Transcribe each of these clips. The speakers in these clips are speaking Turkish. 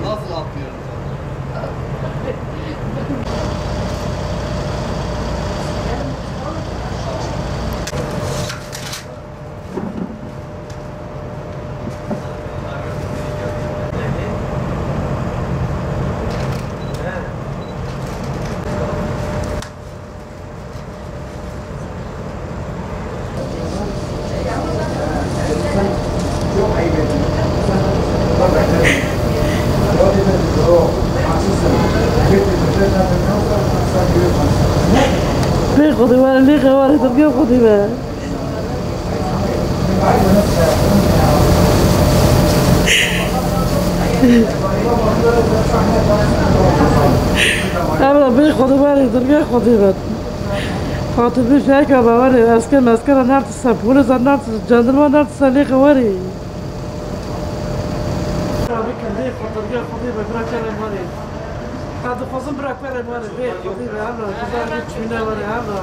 Nasıl atlıyorsun? ليه خذي بالك ليه خوالي تبقى خذي بالك أبدا بيه خذي بالك تبقى خذي بالك خاطر بيه هيك بوري أسكر نارت السبولة نارت الجندرما نارت ليه خوالي ليه خذي بالك براك مالي هذا خصم براك مالي بيه خذي بالك أبدا كذا شينا مالي أبدا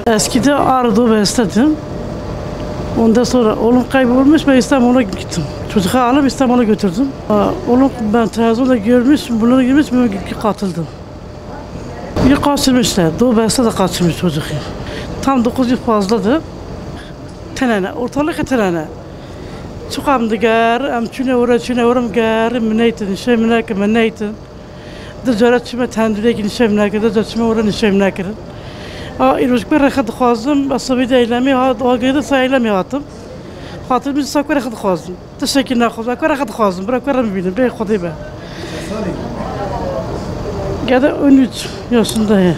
Eskide Ağrı'da besledim. Ondan sonra oğlum kaybolmuş, ben İstanbul'a gittim. Çocuğu alıp İstanbul'a götürdüm. Oğlum ben televizyonda görmüş, bunları girmiş, ben katıldım. Bir kaçırmışlar, Doğu Beyaz'da da kaçırmış çocuk. Tam 9 yıl fazladı. Tenene, ortalık tenene. Çıkamdı gari, amçune uğram gari, mineytin, şey mineytin. Dışarı tendüre gidişim nakede, dışarı uğranışım nakede. İrojik bir rekat xazım, asabi de eylemi, o gayda saylemi hatım. Hatır biz sakvar rekat xazım. Teşekkür ederim, sakvar rekat xazım. Bırak verim bildim, ben xudi be. Gede 13 yaşındayım.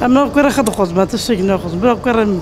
Ama sakvar rekat xazım, teşekkür ederim, bırak verim.